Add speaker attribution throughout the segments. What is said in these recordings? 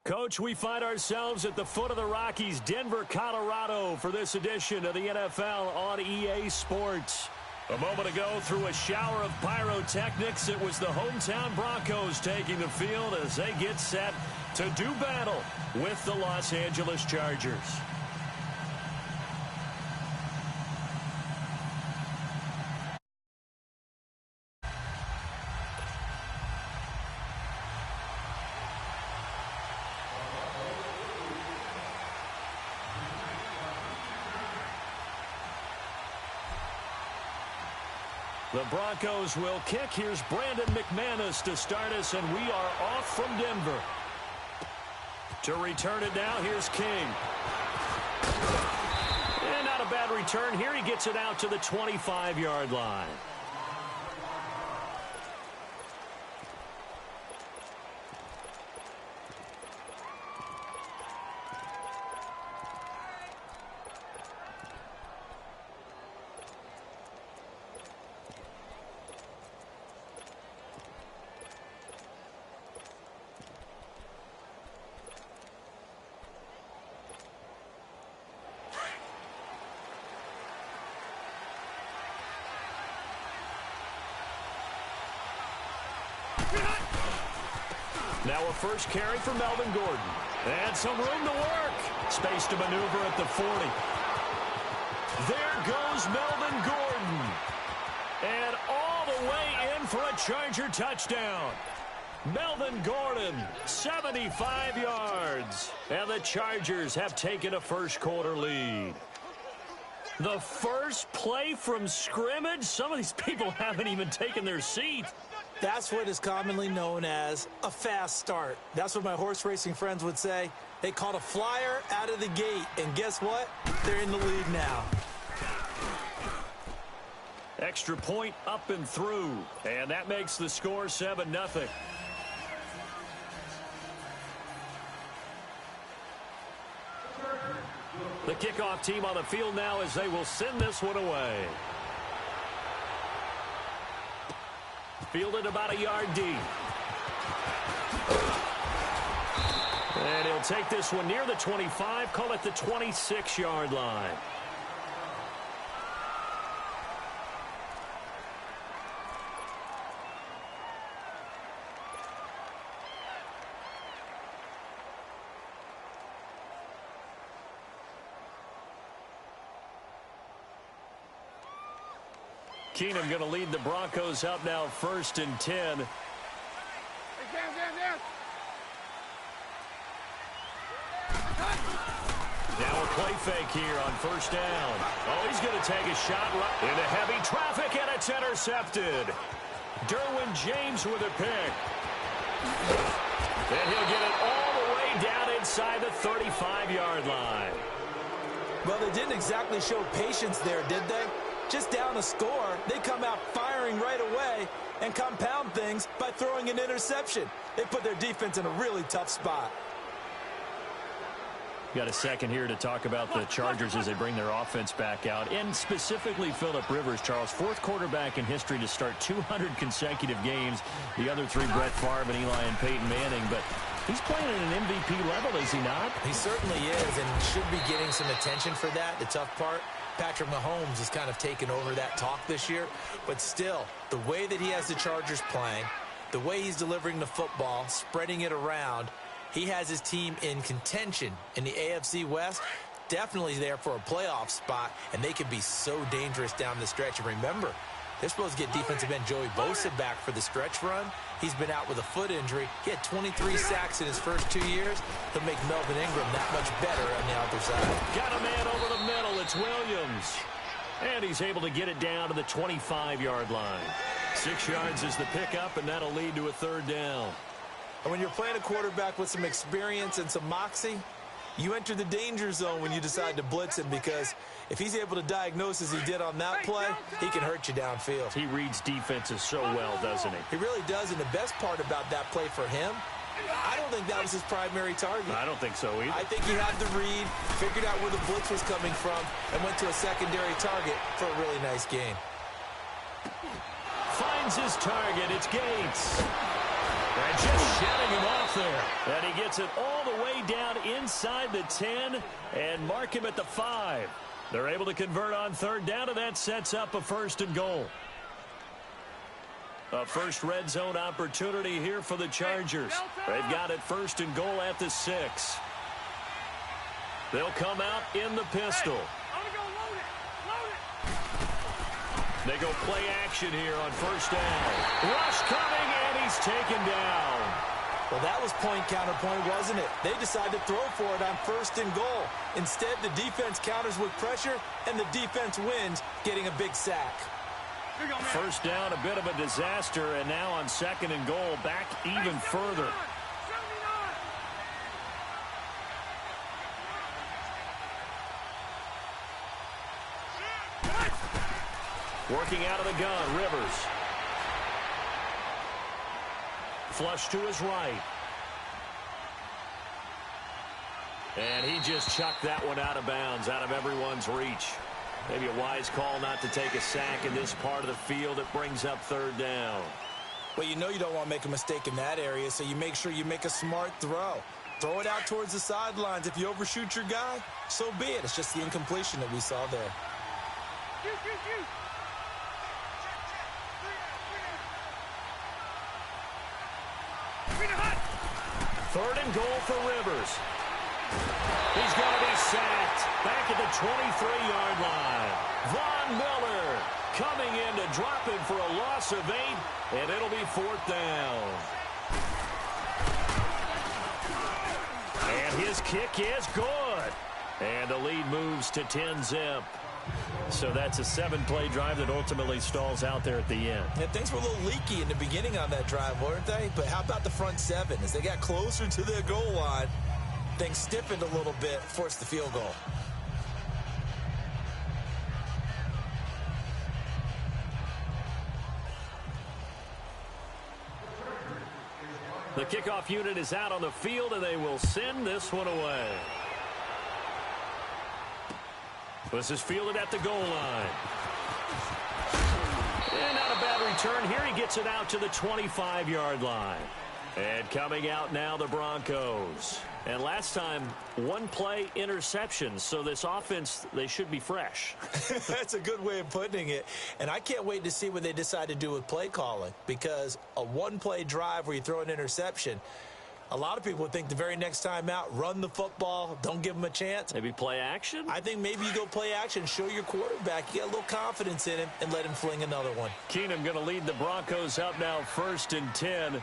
Speaker 1: Coach, we find ourselves at the foot of the Rockies, Denver, Colorado, for this edition of the NFL on EA Sports. A moment ago, through a shower of pyrotechnics, it was the hometown Broncos taking the field as they get set to do battle with the Los Angeles Chargers. The Broncos will kick. Here's Brandon McManus to start us, and we are off from Denver. To return it now, here's King. And not a bad return here. He gets it out to the 25-yard line. Now a first carry for Melvin Gordon. And some room to work. Space to maneuver at the 40. There goes Melvin Gordon. And all the way in for a Charger touchdown. Melvin Gordon, 75 yards. And the Chargers have taken a first-quarter lead. The first play from scrimmage? Some of these people haven't even taken their seat.
Speaker 2: That's what is commonly known as a fast start. That's what my horse racing friends would say. They caught a flyer out of the gate, and guess what? They're in the lead now.
Speaker 1: Extra point up and through, and that makes the score 7-0. The kickoff team on the field now as they will send this one away. Fielded about a yard deep. And he'll take this one near the 25, call it the 26-yard line. Keenum going to lead the Broncos up now 1st and 10. Now a play fake here on first down. Oh, he's going to take a shot right into heavy traffic, and it's intercepted. Derwin James with a pick. And he'll get it all the way down inside the 35-yard line.
Speaker 2: Well, they didn't exactly show patience there, did they? Just down a score, they come out firing right away and compound things by throwing an interception. They put their defense in a really tough spot.
Speaker 1: Got a second here to talk about the Chargers as they bring their offense back out, and specifically Phillip Rivers, Charles, fourth quarterback in history to start 200 consecutive games. The other three, Brett Favre and Eli and Peyton Manning, but he's playing at an MVP level, is he not?
Speaker 2: He certainly is, and should be getting some attention for that. The tough part, Patrick Mahomes has kind of taken over that talk this year, but still, the way that he has the Chargers playing, the way he's delivering the football, spreading it around, he has his team in contention in the AFC West, definitely there for a playoff spot, and they can be so dangerous down the stretch. And remember, they're supposed to get defensive end Joey Bosa back for the stretch run. He's been out with a foot injury. He had 23 sacks in his first 2 years. He'll make Melvin Ingram that much better on the other side.
Speaker 1: Got a man over the middle. It's Williams. And he's able to get it down to the 25-yard line. 6 yards is the pickup, and that'll lead to a third down.
Speaker 2: And when you're playing a quarterback with some experience and some moxie, you enter the danger zone when you decide to blitz him, because if he's able to diagnose as he did on that play, he can hurt you downfield.
Speaker 1: He reads defenses so well, doesn't he?
Speaker 2: He really does, and the best part about that play for him, I don't think that was his primary target.
Speaker 1: I don't think so either.
Speaker 2: I think he had the read, figured out where the blitz was coming from, and went to a secondary target for a really nice gain.
Speaker 1: Finds his target. It's Gates. And just shedding him off there. And he gets it all the way down inside the 10 and mark him at the 5. They're able to convert on third down, and that sets up a 1st and goal. A first red zone opportunity here for the Chargers. They've got it 1st and goal at the 6. They'll come out in the pistol. They go play action here on 1st down. Rush coming, and he's taken down.
Speaker 2: Well, that was point counterpoint, wasn't it? They decided to throw for it on 1st and goal. Instead, the defense counters with pressure, and the defense wins, getting a big sack.
Speaker 1: 1st down, a bit of a disaster, and now on 2nd and goal, back even further. Working out of the gun, Rivers. Flush to his right. And he just chucked that one out of bounds, out of everyone's reach. Maybe a wise call not to take a sack in this part of the field. It brings up 3rd down.
Speaker 2: Well, you know you don't want to make a mistake in that area, so you make sure you make a smart throw. Throw it out towards the sidelines. If you overshoot your guy, so be it. It's just the incompletion that we saw there.
Speaker 1: Third and goal for Rivers. He's going to be sacked back at the 23-yard line. Von Miller coming in to drop him for a loss of 8, and it'll be 4th down. And his kick is good. And the lead moves to 10-zip. So that's a 7-play drive that ultimately stalls out there at the end.
Speaker 2: Yeah, things were a little leaky in the beginning on that drive, weren't they? But how about the front 7? As they got closer to their goal line, things stiffened a little bit, forced the field goal.
Speaker 1: The kickoff unit is out on the field, and they will send this one away. This is fielded at the goal line. And not a bad return here. He gets it out to the 25-yard line. And coming out now, the Broncos. And last time, 1-play interception. So this offense, they should be fresh.
Speaker 2: That's a good way of putting it. And I can't wait to see what they decide to do with play calling. Because a 1-play drive where you throw an interception, a lot of people would think the very next time out, run the football, don't give them a chance.
Speaker 1: Maybe play action?
Speaker 2: I think maybe you go play action, show your quarterback, you get a little confidence in him, and let him fling another one.
Speaker 1: Keenum going to lead the Broncos up now 1st and 10.
Speaker 3: Hey,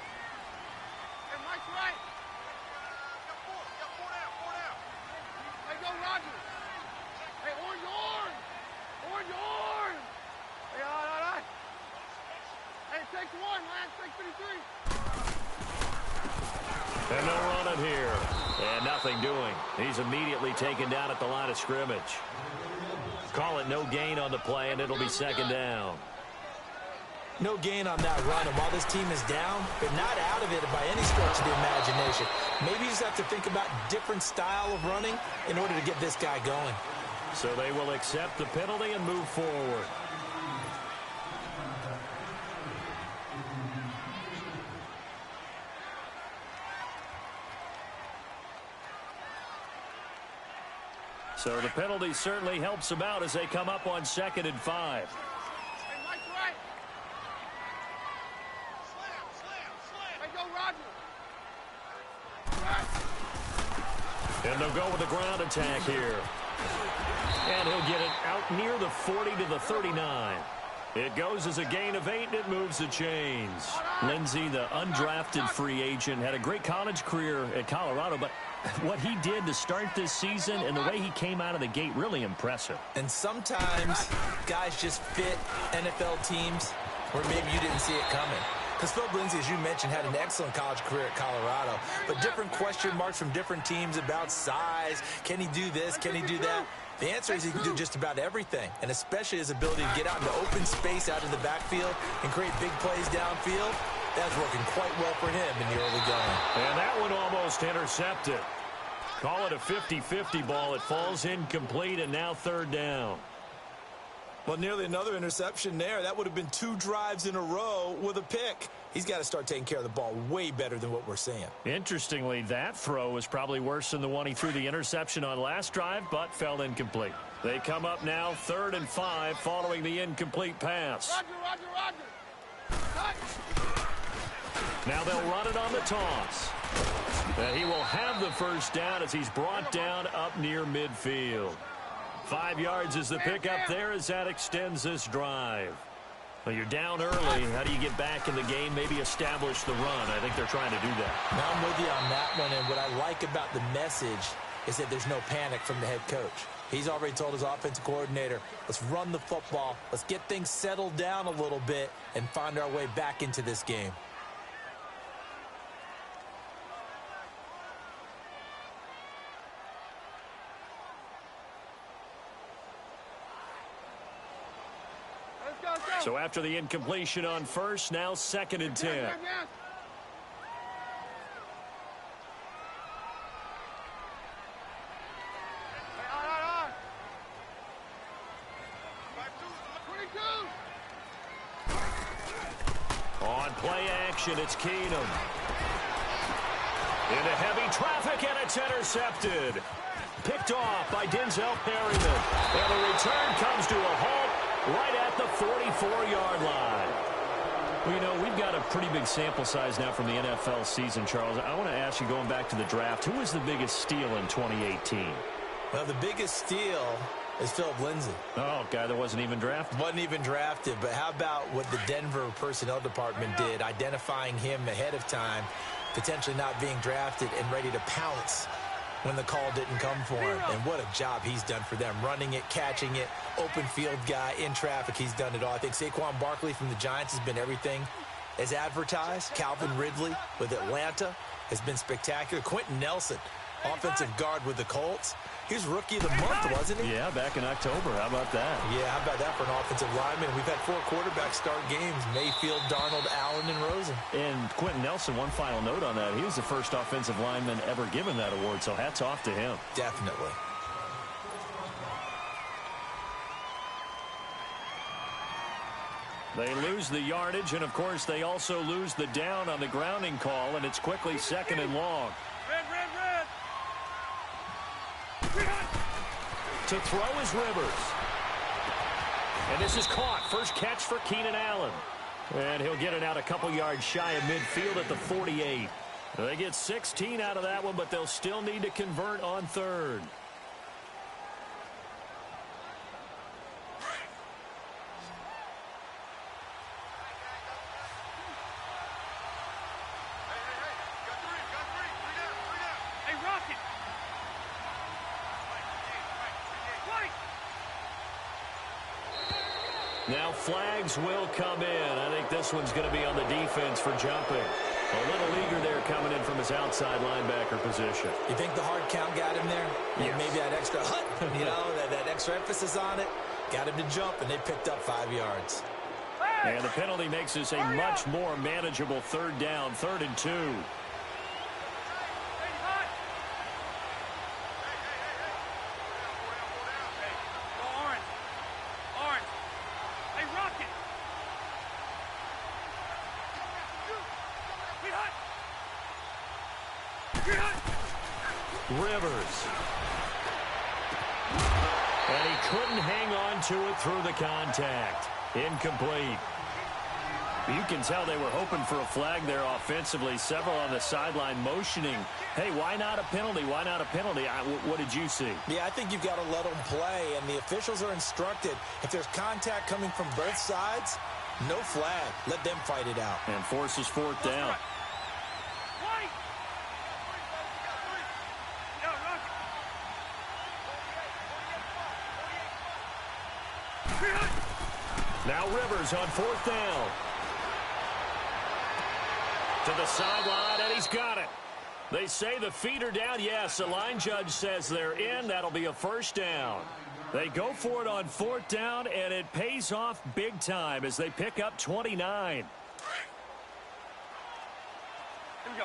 Speaker 3: Mike's right. Got four down. Hey, go Rodgers. Hey, orange. Hey, all right. Hey, it takes 1, man. It takes 53.
Speaker 1: And no running here. And nothing doing. He's immediately taken down at the line of scrimmage. Call it no gain on the play, and it'll be 2nd down.
Speaker 2: No gain on that run, and while this team is down, they're not out of it by any stretch of the imagination. Maybe you just have to think about different style of running in order to get this guy going.
Speaker 1: So they will accept the penalty and move forward. So the penalty certainly helps them out as they come up on 2nd and 5.
Speaker 3: Hey, Mike's right. Slam. Hey, go Rodgers.
Speaker 1: And they'll go with the ground attack here. And he'll get it out near the 40 to the 39. It goes as a gain of 8, and it moves the chains. Lindsey, the undrafted free agent, had a great college career at Colorado, but what he did to start this season and the way he came out of the gate, really impressive.
Speaker 2: And sometimes guys just fit NFL teams where maybe you didn't see it coming. Because Phil Lindsey, as you mentioned, had an excellent college career at Colorado, but different question marks from different teams about size. Can he do this? Can he do that? The answer is he can do just about everything, and especially his ability to get out into open space out of the backfield and create big plays downfield. That's working quite well for him in the early going.
Speaker 1: And that one almost intercepted. Call it a 50-50 ball. It falls incomplete, and now 3rd down.
Speaker 2: Well, nearly another interception there. That would have been 2 drives in a row with a pick. He's got to start taking care of the ball way better than what we're seeing.
Speaker 1: Interestingly, that throw was probably worse than the one he threw the interception on last drive, but fell incomplete. They come up now 3rd and 5 following the incomplete pass.
Speaker 3: Roger. Cut.
Speaker 1: Now they'll run it on the toss. And he will have the first down as he's brought down up near midfield. 5 yards is the pickup there as that extends this drive. Well, you're down early. How do you get back in the game, maybe establish the run? I think they're trying to do that.
Speaker 2: Now I'm with you on that one, and what I like about the message is that there's no panic from the head coach. He's already told his offensive coordinator, let's run the football, let's get things settled down a little bit and find our way back into this game.
Speaker 1: So after the incompletion on first, now 2nd and 10.
Speaker 3: Yes.
Speaker 1: On play action, it's Keenum. Into heavy traffic, and it's intercepted. Picked off by Denzel Perryman. And the return comes to a halt right at the 44-yard line. Well, you know, we've got a pretty big sample size now from the NFL season, Charles. I want to ask you, going back to the draft, who was the biggest steal in 2018?
Speaker 2: Well, the biggest steal is Philip Lindsay.
Speaker 1: Oh, guy that wasn't even drafted?
Speaker 2: Wasn't even drafted, but how about what the Denver personnel department did, identifying him ahead of time, potentially not being drafted and ready to pounce when the call didn't come for him. And what a job he's done for them. Running it, catching it, open field guy, in traffic, he's done it all. I think Saquon Barkley from the Giants has been everything as advertised. Calvin Ridley with Atlanta has been spectacular. Quentin Nelson, offensive guard with the Colts. He was Rookie of the Month, wasn't he?
Speaker 1: Yeah, back in October. How about that?
Speaker 2: Yeah, how about that for an offensive lineman? We've had 4 quarterbacks start games: Mayfield, Darnold, Allen, and Rosen.
Speaker 1: And Quentin Nelson, one final note on that. He was the first offensive lineman ever given that award, so hats off to him.
Speaker 2: Definitely.
Speaker 1: They lose the yardage, and, of course, they also lose the down on the grounding call, and it's quickly 2nd and long.
Speaker 3: Red.
Speaker 1: To throw is Rivers. And this is caught. First catch for Keenan Allen. And he'll get it out a couple yards shy of midfield at the 48. They get 16 out of that one, but they'll still need to convert on 3rd. Now flags will come in. I think this one's going to be on the defense for jumping. A little eager there coming in from his outside linebacker position.
Speaker 2: You think the hard count got him there?
Speaker 1: Yes.
Speaker 2: Maybe that extra that extra emphasis on it got him to jump, and they picked up 5 yards.
Speaker 1: And the penalty makes this a much more manageable 3rd down, 3rd and 2. Rivers. And he couldn't hang on to it through the contact. Incomplete. You can tell they were hoping for a flag there offensively. Several on the sideline motioning, hey, why not a penalty? Why not a penalty? What did you see?
Speaker 2: Yeah, I think you've got to let them play, and the officials are instructed, if there's contact coming from both sides, no flag. Let them fight it out.
Speaker 1: And forces 4th down. Now Rivers on 4th down. To the sideline, and he's got it. They say the feet are down. Yes, the line judge says they're in. That'll be a 1st down. They go for it on 4th down, and it pays off big time as they pick up 29.
Speaker 3: Here we go.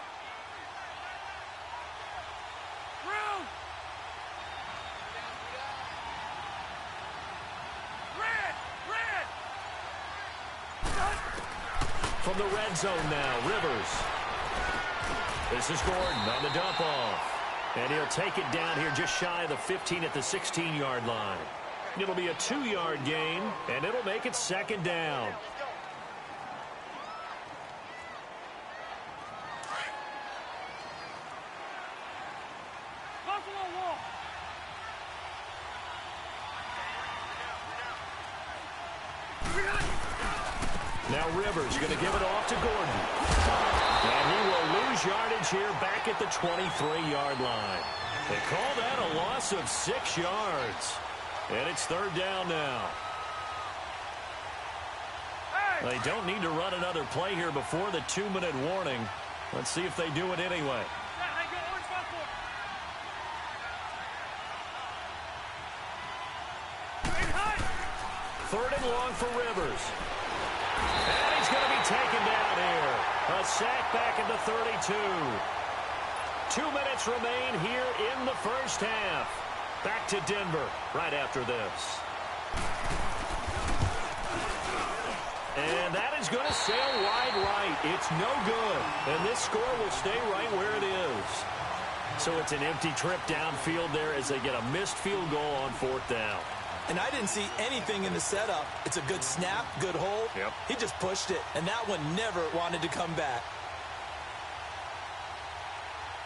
Speaker 3: Red.
Speaker 1: from the red zone now. Rivers. This is Gordon on the dump off. And he'll take it down here just shy of the 15 at the 16-yard line. It'll be a 2-yard gain, and it'll make it second down. Now Rivers going to give it off to Gordon. And he will lose yardage here back at the 23-yard line. They call that a loss of 6 yards. And it's third down now. They don't need to run another play here before the 2-minute warning. Let's see if they do it anyway. Third and long for Rivers. And he's going to be taken down here. A sack back at the 32. 2 minutes remain here in the first half. Back to Denver right after this. And that is going to sail wide right. It's no good. And this score will stay right where it is. So it's an empty trip downfield there as they get a missed field goal on fourth down.
Speaker 2: And I didn't see anything in the setup. It's a good snap, good hold.
Speaker 1: Yep.
Speaker 2: He just pushed it, and that one never wanted to come back.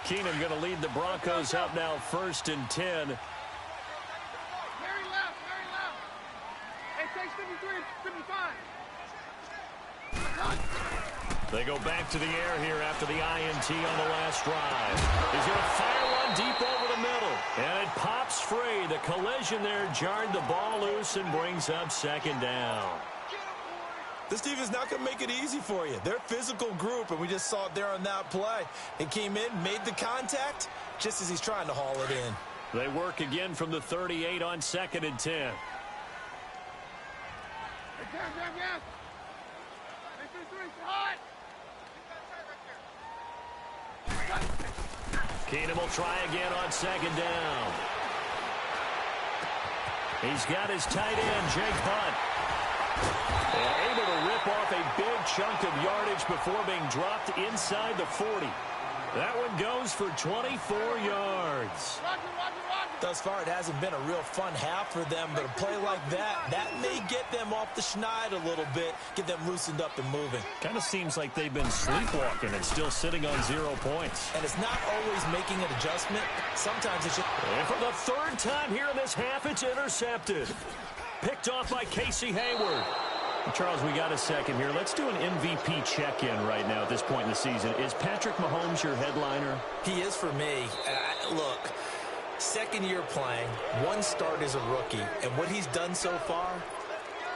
Speaker 1: Keenum going to lead the Broncos up now 1st and 10.
Speaker 3: Very left, very left. It takes 53, 55.
Speaker 1: They go back to the air here after the INT on the last drive. He's going to fire one deep over the middle. And it pops free. The collision there jarred the ball loose and brings up second down.
Speaker 2: This defense is not going to make it easy for you. They're a physical group, and we just saw it there on that play. It came in, made the contact, just as he's trying to haul it in.
Speaker 1: They work again from the 38 on 2nd and 10.
Speaker 3: Yes. Hot.
Speaker 1: Keenum will try again on 2nd down. He's got his tight end, Jake Butt. And able to rip off a big chunk of yardage before being dropped inside the 40. That one goes for 24 yards.
Speaker 2: Thus far, it hasn't been a real fun half for them, but a play like that may get them off the schneid a little bit, get them loosened up and moving.
Speaker 1: Kind of seems like they've been sleepwalking and still sitting on 0 points.
Speaker 2: And it's not always making an adjustment. Sometimes it's just...
Speaker 1: And for the 3rd time here in this half, it's intercepted. Picked off by Casey Hayward. Charles, we got a second here. Let's do an MVP check-in right now at this point in the season. Is Patrick Mahomes your headliner?
Speaker 2: He is for me. Look, 2nd year playing, 1 start as a rookie, and what he's done so far,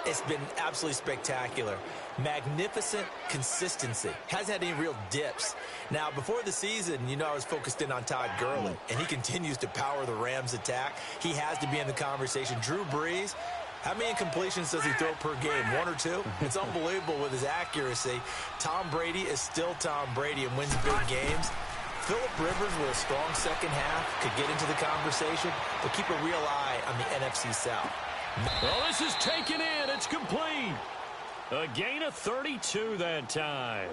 Speaker 2: it's been absolutely spectacular. Magnificent consistency. Hasn't had any real dips. Now, before the season, I was focused in on Todd Gurley, and he continues to power the Rams' attack. He has to be in the conversation. Drew Brees, how many incompletions does he throw per game? 1 or 2? It's unbelievable with his accuracy. Tom Brady is still Tom Brady and wins big games. Phillip Rivers with a strong second half could get into the conversation, but keep a real eye on the NFC South.
Speaker 1: Well, this is taken in. It's complete. A gain of 32 that time.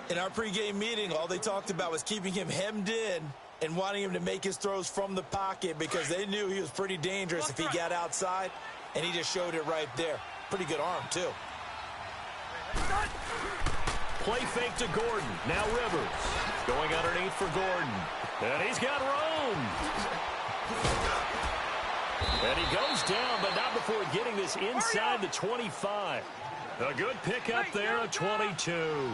Speaker 2: In our pregame meeting, all they talked about was keeping him hemmed in and wanting him to make his throws from the pocket because they knew he was pretty dangerous if he got outside, and he just showed it right there. Pretty good arm, too.
Speaker 1: Play fake to Gordon. Now Rivers. Going underneath for Gordon. And he's got room. And he goes down, but not before getting this inside the 25. A good pickup there, a 22.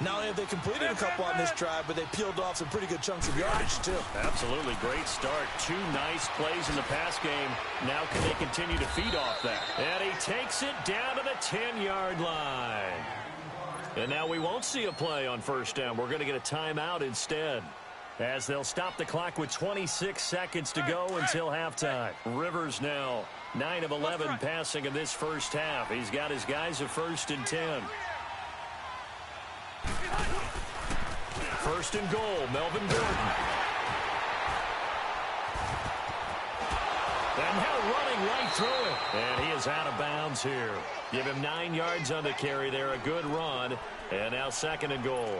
Speaker 2: Not only have they completed a couple on this drive, but they peeled off some pretty good chunks of yardage, too.
Speaker 1: Absolutely. Great start. 2 nice plays in the pass game. Now can they continue to feed off that? And he takes it down to the 10-yard line. And now we won't see a play on 1st down. We're going to get a timeout instead, as they'll stop the clock with 26 seconds to go until halftime. Rivers now 9 of 11 passing in this first half. He's got his guys at 1st and 10. 1st and goal, Melvin Gordon. And And now running right through it. And he is out of bounds here. Give him 9 yards on the carry there. A good run. And now 2nd and goal.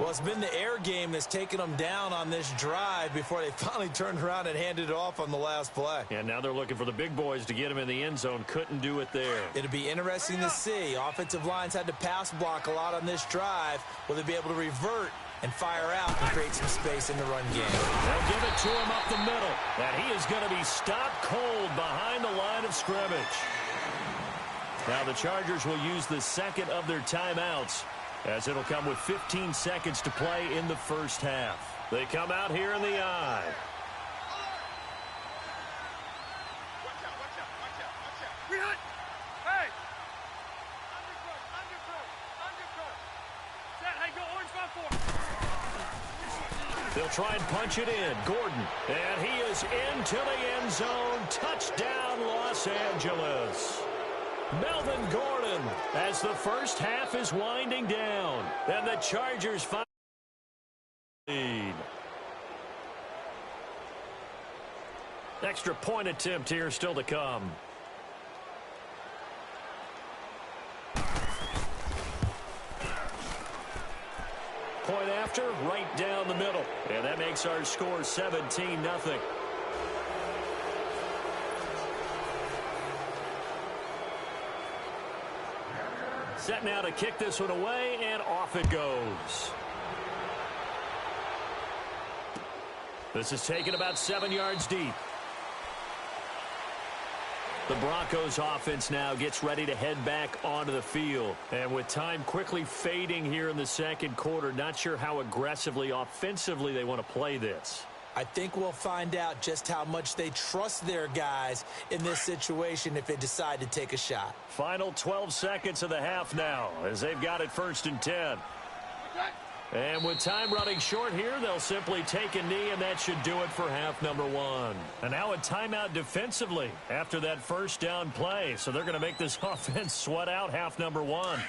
Speaker 2: Well, it's been the air game that's taken them down on this drive before they finally turned around and handed it off on the last play.
Speaker 1: And now they're looking for the big boys to get him in the end zone. Couldn't do it there.
Speaker 2: It'll be interesting to see. Offensive lines had to pass block a lot on this drive. Will they be able to revert and fire out and create some space in the run game?
Speaker 1: They'll give it to him up the middle. And he is going to be stopped cold behind the line of scrimmage. Now the Chargers will use the 2nd of their timeouts, as it'll come with 15 seconds to play in the first half. They come out here in the eye.
Speaker 3: Watch out, watch out, watch out, watch out. Rehunt! Hey! Undercut. Set, hey, go orange 5-4.
Speaker 1: They'll try and punch it in. Gordon. And he is into the end zone. Touchdown, Los Angeles. Melvin Gordon, as the first half is winding down. And the Chargers find lead. Extra point attempt here still to come. Point after, right down the middle. And that makes our score 17-0. Set now to kick this one away, and off it goes. This is taken about 7 yards deep. The Broncos offense now gets ready to head back onto the field. And with time quickly fading here in the second quarter, not sure how aggressively, offensively they want to play this.
Speaker 2: I think we'll find out just how much they trust their guys in this situation if they decide to take a shot.
Speaker 1: Final 12 seconds of the half now, as they've got it 1st and 10. And with time running short here, they'll simply take a knee, and that should do it for half number 1. And now a timeout defensively after that first down play. So they're going to make this offense sweat out half number 1.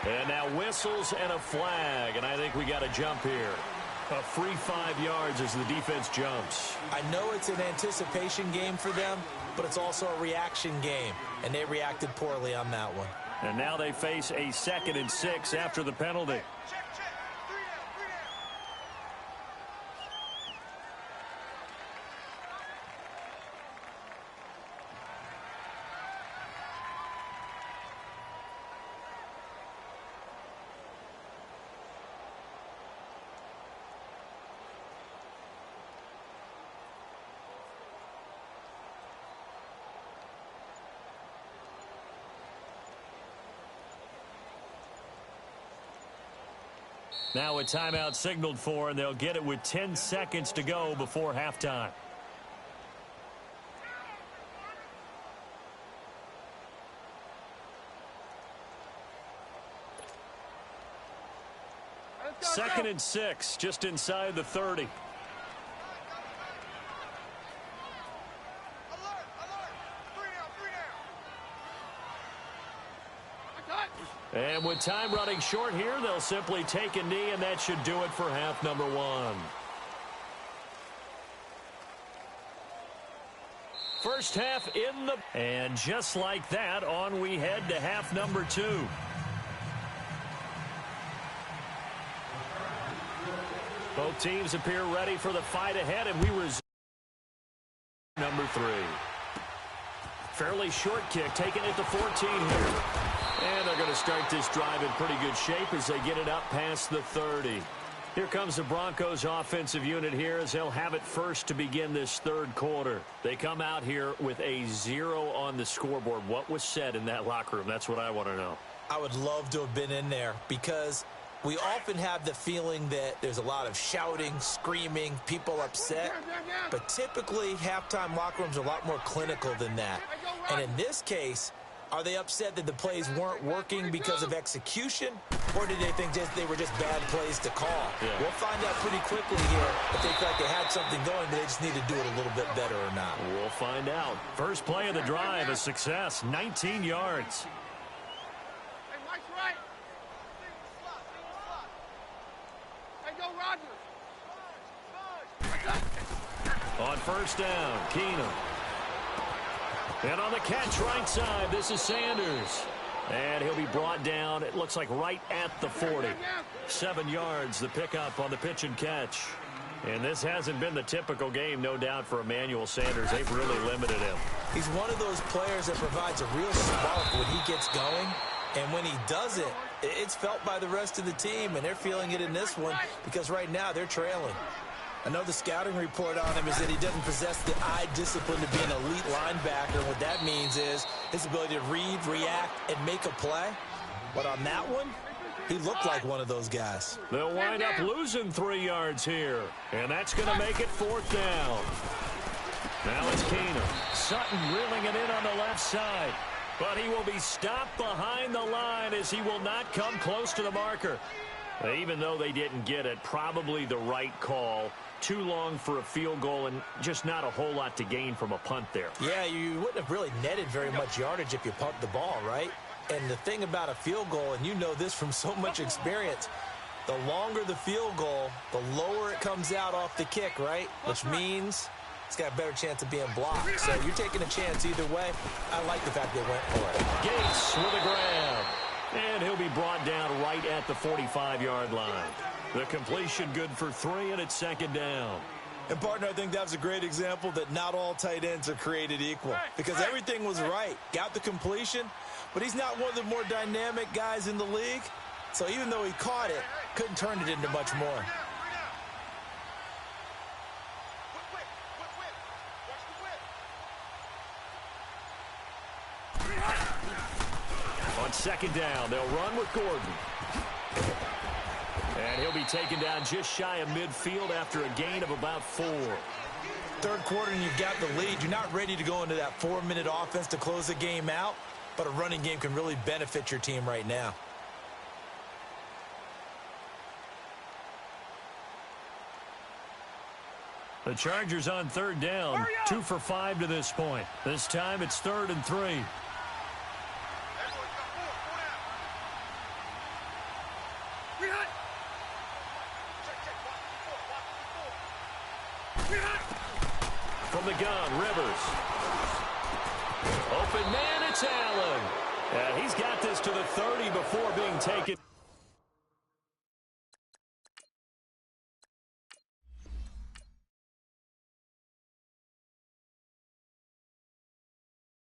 Speaker 1: And now whistles and a flag, and I think we got a jump here. A free 5 yards as the defense jumps.
Speaker 2: I know it's an anticipation game for them, but it's also a reaction game, and they reacted poorly on that one.
Speaker 1: And now they face a 2nd and 6 after the penalty.
Speaker 3: Check. 3 down.
Speaker 1: Now a timeout signaled for, and they'll get it with 10 seconds to go before halftime.
Speaker 3: Let's go,
Speaker 1: 2nd and 6, just inside the 30.
Speaker 3: Alert! 3 down.
Speaker 1: And with time running short here, they'll simply take a knee, and that should do it for half number 1. First half in the... And just like that, on we head to half number 2. Both teams appear ready for the fight ahead, and we resume number 3. Fairly short kick, taking it to 14 here. And they're going to start this drive in pretty good shape as they get it up past the 30. Here comes the Broncos offensive unit here as they'll have it first to begin this third quarter. They come out here with a 0 on the scoreboard. What was said in that locker room? That's what I want to know.
Speaker 2: I would love to have been in there because we often have the feeling that there's a lot of shouting, screaming, people upset. But typically, halftime locker rooms are a lot more clinical than that. And in this case, are they upset that the plays weren't working because of execution, or did they think they were just bad plays to call?
Speaker 1: Yeah.
Speaker 2: We'll find out pretty quickly here if they feel like they had something going, but they just need to do it a little bit better or not.
Speaker 1: We'll find out. First play of the drive, a success, 19 yards.
Speaker 3: Hey, Mike's right.
Speaker 1: first down. Keenum. And on the catch right side, this is Sanders. And he'll be brought down, it looks like right at the 40. 7 yards, the pickup on the pitch and catch. And this hasn't been the typical game, no doubt, for Emmanuel Sanders. They've really limited him.
Speaker 2: He's one of those players that provides a real spark when he gets going. And when he does it, it's felt by the rest of the team, and they're feeling it in this one because right now they're trailing. I know the scouting report on him is that he doesn't possess the eye discipline to be an elite linebacker. And what that means is his ability to read, react, and make a play. But on that one, he looked like one of those guys.
Speaker 1: They'll wind up losing 3 yards here. And that's going to make it 4th down. Now it's Keenum. Sutton reeling it in on the left side. But he will be stopped behind the line as he will not come close to the marker. Even though they didn't get it, probably the right call. Too long for a field goal and just not a whole lot to gain from a punt there.
Speaker 2: Yeah, you wouldn't have really netted very much yardage if you pumped the ball, right? And the thing about a field goal, and you know this from so much experience, the longer the field goal, the lower it comes out off the kick, right? Which means it's got a better chance of being blocked. So you're taking a chance either way. I like the fact they went for it.
Speaker 1: Gates with a grab. And he'll be brought down right at the 45-yard line. The completion good for 3, and it's 2nd down.
Speaker 2: And, partner, I think that was a great example that not all tight ends are created equal. Because everything was right. Got the completion, but he's not one of the more dynamic guys in the league. So even though he caught it, couldn't turn it into much more.
Speaker 1: On 2nd down, they'll run with Gordon. And he'll be taken down just shy of midfield after a gain of about 4.
Speaker 2: 3rd quarter and you've got the lead. You're not ready to go into that 4-minute offense to close the game out, but a running game can really benefit your team right now.
Speaker 1: The Chargers on 3rd down, 2 for 5 to this point. This time it's 3rd and 3. From the gun, Rivers. Open man, it's Allen. And he's got this to the 30 before being taken.